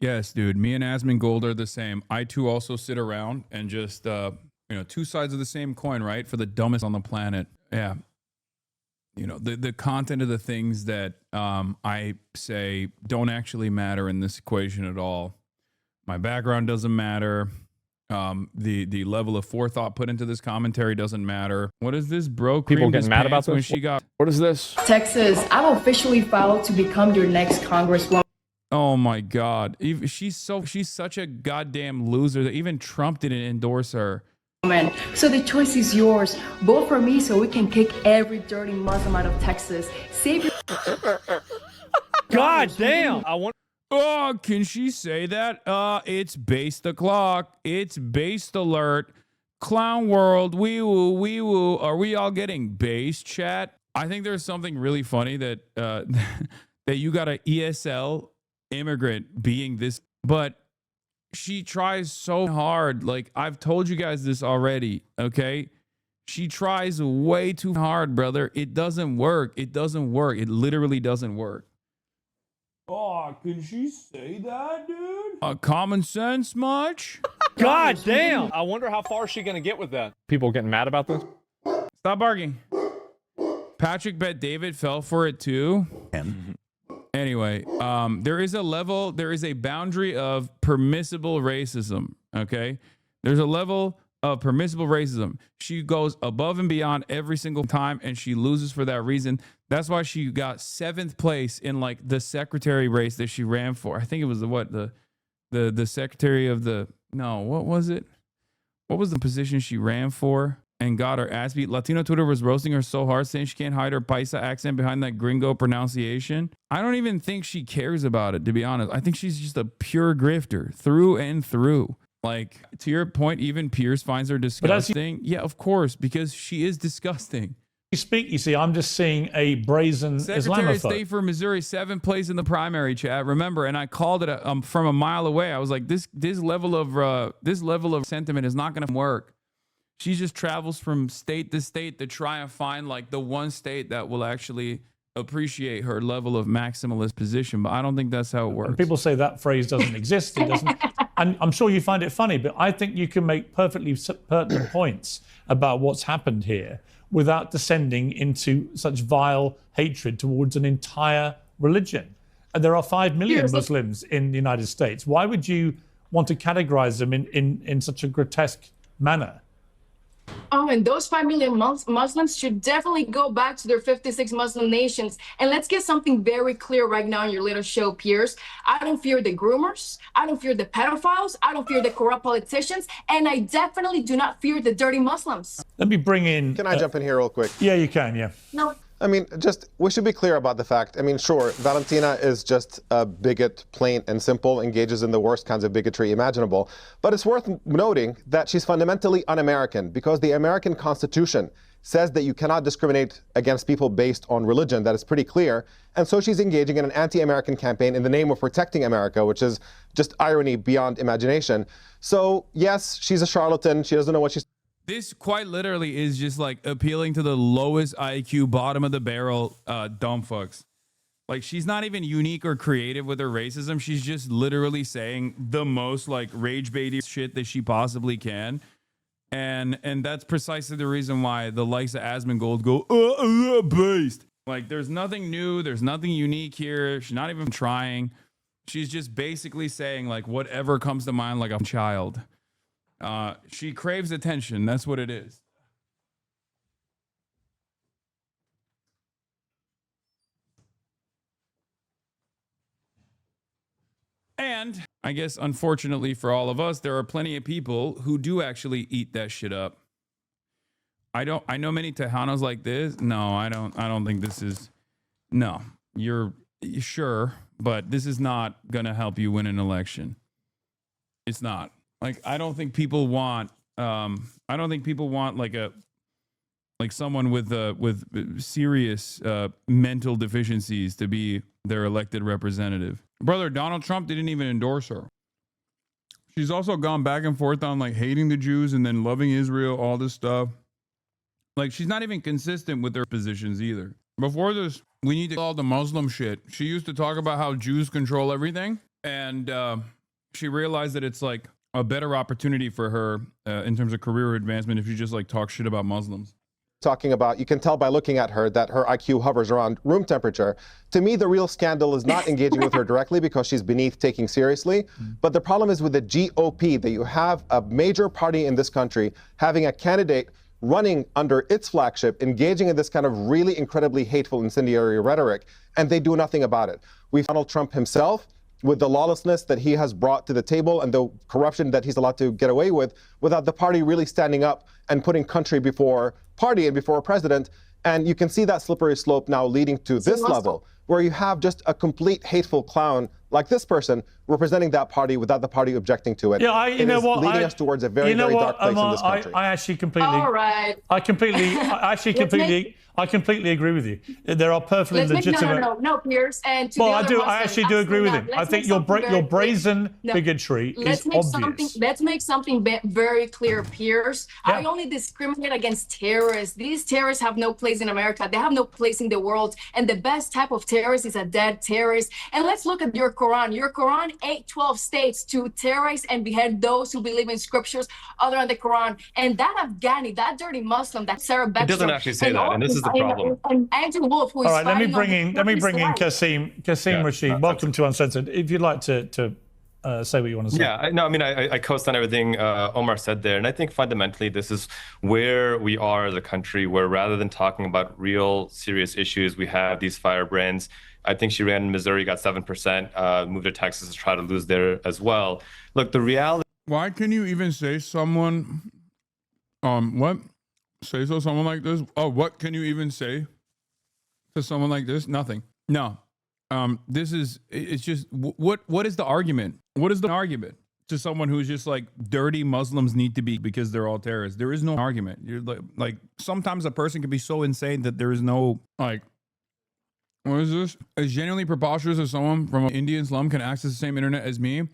Yes, dude. Me and Asmongold are the same. I too also sit around and just two sides of the same coin, right? For the dumbest on the planet. Yeah. The content of the things that I say don't actually matter in this equation at all. My background doesn't matter. The level of forethought put into this commentary doesn't matter. What is this, bro? People getting mad about this? When she got... What is this? Texas, I've officially filed to become your next congresswoman. Oh my God. She's such a goddamn loser that even Trump didn't endorse her. So the choice is yours. Vote for me so we can kick every dirty Muslim out of Texas. Save your... God damn. I want... Oh, can she say that? It's based the clock. It's based alert. Clown world. Wee woo, wee woo. Are we all getting based, chat? I think there's something really funny that that you got a ESL immigrant being this, but she tries so hard. Like, I've told you guys this already, okay? She tries way too hard, brother. It doesn't work. It doesn't work. It literally doesn't work. Oh, can she say that, dude? Common sense much? God damn. I wonder how far she's going to get with that. People getting mad about this? Stop barking. Patrick Bet David fell for it too. Anyway, there is a boundary of permissible racism, okay? There's a level of permissible racism. She goes above and beyond every single time, and she loses for that reason. That's why she got 7th place in like the secretary race that she ran for. I think it was the secretary of the, no, what was it? What was the position she ran for? And got her ass beat. Latino Twitter was roasting her so hard, saying she can't hide her paisa accent behind that gringo pronunciation. I don't even think she cares about it, to be honest. I think she's just a pure grifter through and through. Like, to your point, even Pierce finds her disgusting. Yeah, of course, because she is disgusting. You speak, you see, I'm just seeing a brazen Secretary of Islamophobe. State for Missouri, 7th place in the primary, chat. Remember, and I called it from a mile away. I was like, this level of sentiment is not going to work. She just travels from state to state to try and find like the one state that will actually appreciate her level of maximalist position. But I don't think that's how it works. And people say that phrase doesn't exist. It doesn't. And I'm sure you find it funny, but I think you can make perfectly pertinent points about what's happened here without descending into such vile hatred towards an entire religion. And there are 5 million Muslims in the United States. Why would you want to categorize them in such a grotesque manner? Oh, and those 5 million Muslims should definitely go back to their 56 Muslim nations. And let's get something very clear right now in your little show, Piers. I don't fear the groomers. I don't fear the pedophiles. I don't fear the corrupt politicians. And I definitely do not fear the dirty Muslims. Let me bring in... Can I jump in here real quick? Yeah, you can, yeah. No. I mean, we should be clear about the fact. I mean, sure, Valentina is just a bigot, plain and simple, engages in the worst kinds of bigotry imaginable. But it's worth noting that she's fundamentally un-American because the American Constitution says that you cannot discriminate against people based on religion. That is pretty clear. And so she's engaging in an anti-American campaign in the name of protecting America, which is just irony beyond imagination. So, yes, she's a charlatan. She doesn't know what she's... This quite literally is just like appealing to the lowest IQ, bottom of the barrel dumb fucks. Like, she's not even unique or creative with her racism. She's just literally saying the most like rage baity shit that she possibly can. And that's precisely the reason why the likes of Asmongold go based. Like, there's nothing new, there's nothing unique here. She's not even trying. She's just basically saying like whatever comes to mind like a child. She craves attention. That's what it is. And I guess, unfortunately for all of us, there are plenty of people who do actually eat that shit up. I know many Tejanos like this. No, I don't think this is. No, you're sure, but this is not going to help you win an election. It's not. Like, I don't think people want like someone with serious mental deficiencies to be their elected representative. Brother, Donald Trump didn't even endorse her. She's also gone back and forth on like hating the Jews and then loving Israel, all this stuff. Like, she's not even consistent with her positions either. Before this, we need to all the Muslim shit. She used to talk about how Jews control everything. And she realized that it's like a better opportunity for her in terms of career advancement if you just like talk shit about Muslims. Talking about, you can tell by looking at her that her IQ hovers around room temperature. To me, the real scandal is not engaging with her directly because she's beneath taking seriously. But the problem is with the GOP, that you have a major party in this country having a candidate running under its flagship, engaging in this kind of really incredibly hateful, incendiary rhetoric, and they do nothing about it. We've Donald Trump himself, with the lawlessness that he has brought to the table and the corruption that he's allowed to get away with, without the party really standing up and putting country before party and before a president. And you can see that slippery slope now leading to this level, where you have just a complete hateful clown like this person representing that party without the party objecting to it. Yeah, you know what? Leading us towards a very, very dark place in this country. I actually completely. All right. I completely agree with you. There are perfectly legitimate. No, Piers. And to well, the I actually do agree with him. I think your brazen bigotry is obvious. Let's make something very clear, Piers. Yeah. I only discriminate against terrorists. These terrorists have no place in America. They have no place in the world. And the best type of terrorist is a dead terrorist. And let's look at your Quran. Your Quran 8:12 states to terrorize and behead those who believe in scriptures other than the Quran. And that Afghani, that dirty Muslim, that Sarah Beckstrom. It doesn't actually say that, and this is the problem. And Andrew Wolf, who is all right, let me bring in Kasim. Kasim Rashid. Welcome to Uncensored. If you'd like to say what you want to say. Yeah, I co-sign everything Omar said there. And I think fundamentally this is where we are as a country, where rather than talking about real serious issues, we have these firebrands. I think she ran in Missouri, got 7%, moved to Texas to try to lose there as well. Look, the reality. Why can you even say someone, what? Say so someone like this? Oh, what can you even say to someone like this? Nothing. No. It's just, what is the argument? What is the argument to someone who's just like, dirty Muslims need to be because they're all terrorists? There is no argument. You're like sometimes a person can be so insane that there is no, like, what is this? As genuinely preposterous as someone from an Indian slum can access the same internet as me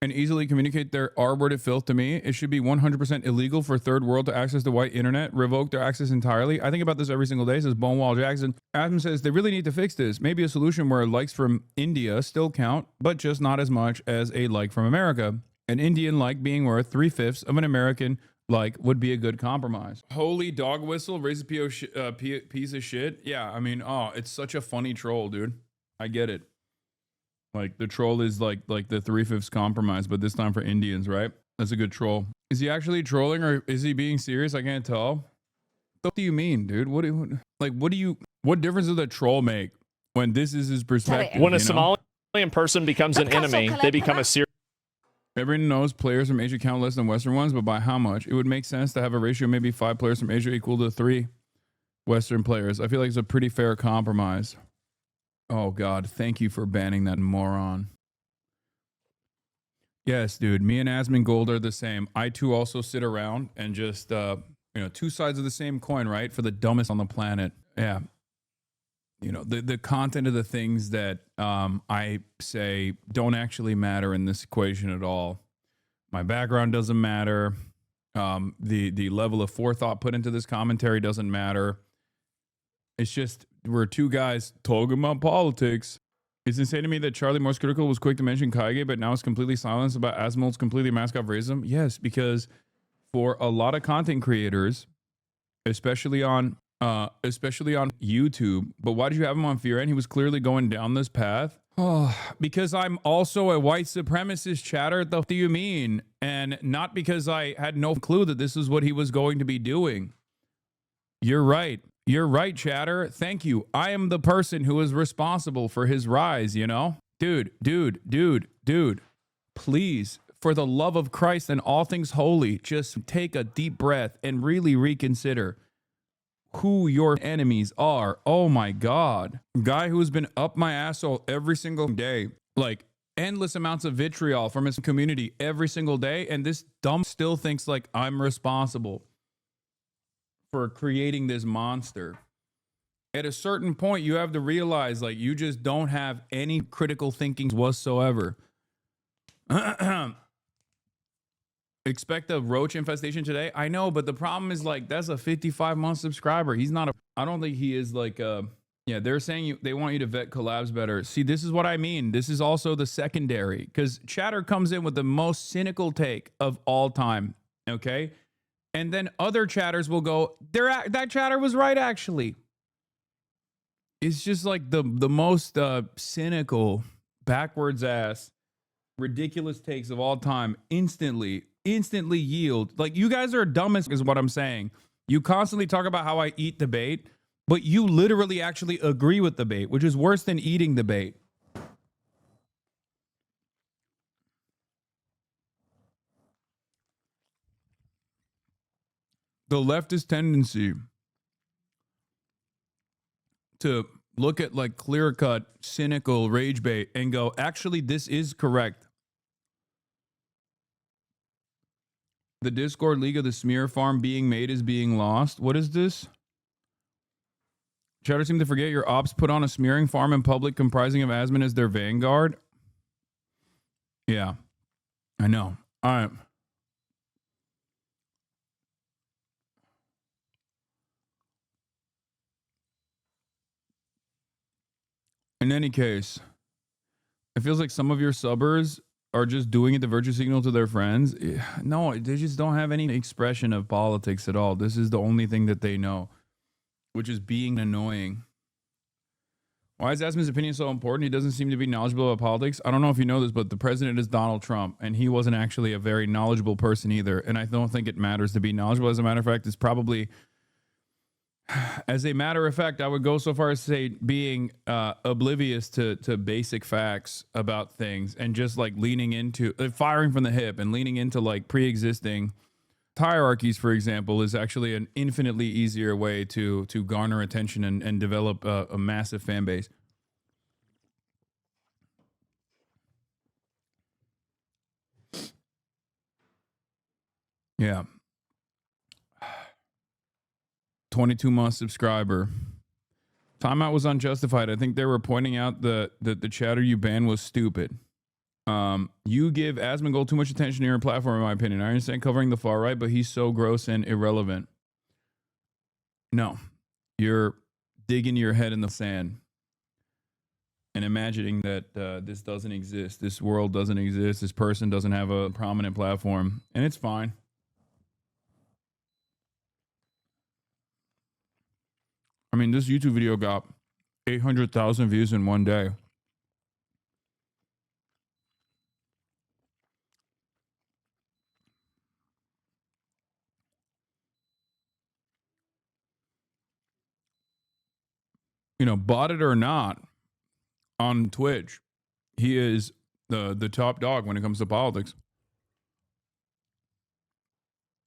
and easily communicate their R-worded filth to me, it should be 100% illegal for third world to access the white internet, revoke their access entirely. I think about this every single day, says Bonewall Jackson. Adam says they really need to fix this. Maybe a solution where likes from India still count, but just not as much as a like from America. An Indian like being worth 3/5 of an American like would be a good compromise. Holy dog whistle, raise a piece of shit. Yeah, I mean, it's such a funny troll, dude. I get it. Like the troll is like the 3/5 compromise, but this time for Indians, right? That's a good troll. Is he actually trolling or is he being serious? I can't tell. What do you mean, dude? What difference does a troll make when this is his perspective? When a Somalian person becomes an enemy, they become a serious. Everyone knows players from Asia count less than Western ones, but by how much? It would make sense to have a ratio maybe 5 players from Asia equal to 3 Western players. I feel like it's a pretty fair compromise. Oh, God. Thank you for banning that moron. Yes, dude. Me and Asmongold are the same. I, too, also sit around and just, two sides of the same coin, right? For the dumbest on the planet. Yeah. You know, the content of the things that I say don't actually matter in this equation at all. My background doesn't matter. The level of forethought put into this commentary doesn't matter. It's just we're two guys talking about politics. It's insane to me that Charlie Morse Critical was quick to mention Kaige, but now is completely silenced about Asmongold's completely mask off racism. Yes, because for a lot of content creators, especially on YouTube. But why did you have him on Fear End? He was clearly going down this path. Oh, because I'm also a white supremacist, chatter. What do you mean? And not because I had no clue that this is what he was going to be doing. You're right. You're right, chatter. Thank you. I am the person who is responsible for his rise, you know? Dude. Please, for the love of Christ and all things holy, just take a deep breath and really reconsider who your enemies are. Oh my God. Guy who's been up my asshole every single day, like endless amounts of vitriol from his community every single day. And this dumb still thinks like I'm responsible for creating this monster. At a certain point, you have to realize like you just don't have any critical thinking whatsoever. Expect a roach infestation today? I know, but the problem is like that's a 55-month subscriber. He's not I don't think he is like Yeah, they're saying they want you to vet collabs better. See, this is what I mean. This is also the secondary, because chatter comes in with the most cynical take of all time. Okay, and then other chatters will go, that chatter was right, actually. It's just like the most cynical, backwards ass, ridiculous takes of all time instantly yield. Like, you guys are dumb as is what I'm saying. You constantly talk about how I eat the bait, but you literally actually agree with the bait, which is worse than eating the bait. The leftist tendency to look at like clear-cut, cynical rage bait and go, actually, this is correct. The Discord League of the Smear Farm being made is being lost. What is this? Chatter seem to forget your ops put on a smearing farm in public comprising of Asmon as their vanguard. Yeah, I know. All right. In any case, it feels like some of your subbers are just doing it to virtue signal to their friends. No, they just don't have any expression of politics at all. This is the only thing that they know, which is being annoying. Why is Asmon's opinion so important? He doesn't seem to be knowledgeable about politics. I don't know if you know this, but the president is Donald Trump, and he wasn't actually a very knowledgeable person either. And I don't think it matters to be knowledgeable. As a matter of fact, it's probably, as a matter of fact, I would go so far as to say being oblivious to basic facts about things and just like leaning into firing from the hip and leaning into like pre-existing hierarchies, for example, is actually an infinitely easier way to garner attention and develop a massive fan base. Yeah. 22-month subscriber. Timeout was unjustified. I think they were pointing out that the chatter you banned was stupid. You give Asmongold too much attention to your platform, in my opinion. I understand covering the far right, but he's so gross and irrelevant. No, you're digging your head in the sand and imagining that this doesn't exist. This world doesn't exist. This person doesn't have a prominent platform, and it's fine. I mean, this YouTube video got 800,000 views in one day. You know, bought it or not, on Twitch, he is the top dog when it comes to politics.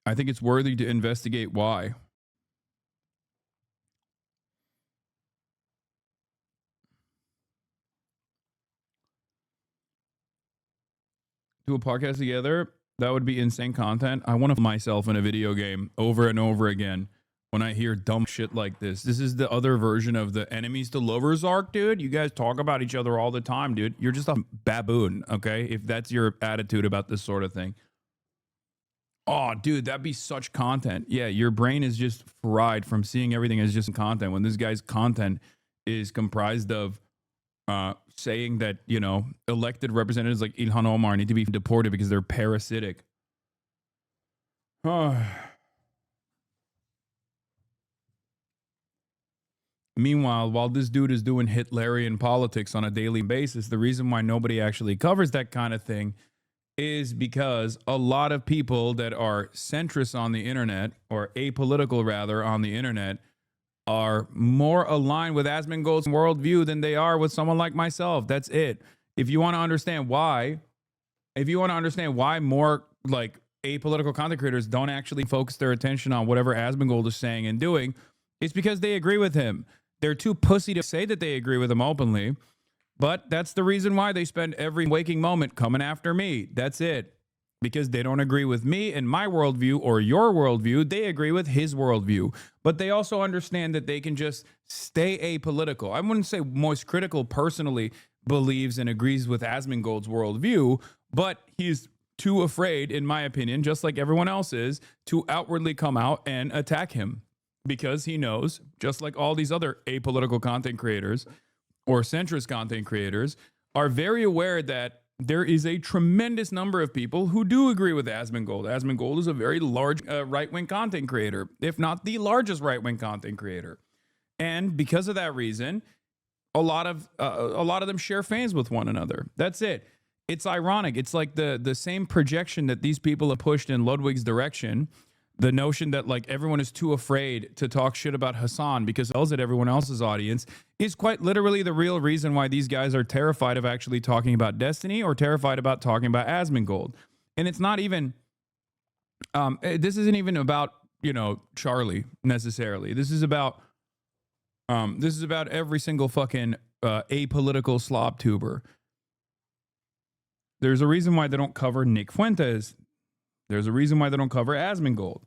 I think it's worthy to investigate why. Do a podcast together, that would be insane content. I want to myself in a video game over and over again when I hear dumb shit like this. This is the other version of the enemies to lovers arc, dude. You guys talk about each other all the time, dude. You're just a baboon, okay? If that's your attitude about this sort of thing. Oh, dude, that'd be such content. Yeah, your brain is just fried from seeing everything as just content when this guy's content is comprised of saying that, you know, elected representatives like Ilhan Omar need to be deported because they're parasitic. Meanwhile, while this dude is doing Hitlerian politics on a daily basis, the reason why nobody actually covers that kind of thing is because a lot of people that are centrist on the internet, or apolitical rather on the internet, are more aligned with Asmongold's worldview than they are with someone like myself. That's it. If you want to understand why, more like apolitical content creators don't actually focus their attention on whatever Asmongold is saying and doing, it's because they agree with him. They're too pussy to say that they agree with him openly, but that's the reason why they spend every waking moment coming after me. That's it. Because they don't agree with me and my worldview or your worldview. They agree with his worldview. But they also understand that they can just stay apolitical. I wouldn't say Most Critical personally believes and agrees with Asmongold's worldview, but he's too afraid, in my opinion, just like everyone else is, to outwardly come out and attack him. because he knows, just like all these other apolitical content creators or centrist content creators are very aware that there is a tremendous number of people who do agree with Asmongold. Asmongold is a very large right-wing content creator, if not the largest right-wing content creator. And because of that reason, a lot of them share fans with one another. That's it. It's ironic. It's like the same projection that these people have pushed in Ludwig's direction. The notion that like everyone is too afraid to talk shit about Hasan because it yells at everyone else's audience is quite literally the real reason why these guys are terrified of actually talking about Destiny or terrified about talking about Asmongold. And it's not even, this isn't even about, Charlie necessarily. This is about every single fucking apolitical slob tuber. There's a reason why they don't cover Nick Fuentes. There's a reason why they don't cover Asmongold.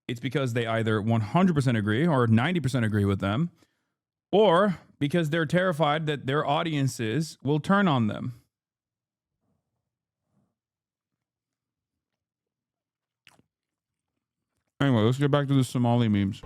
It's because they either 100% agree or 90% agree with them, or because they're terrified that their audiences will turn on them. Anyway, let's get back to the Somali memes.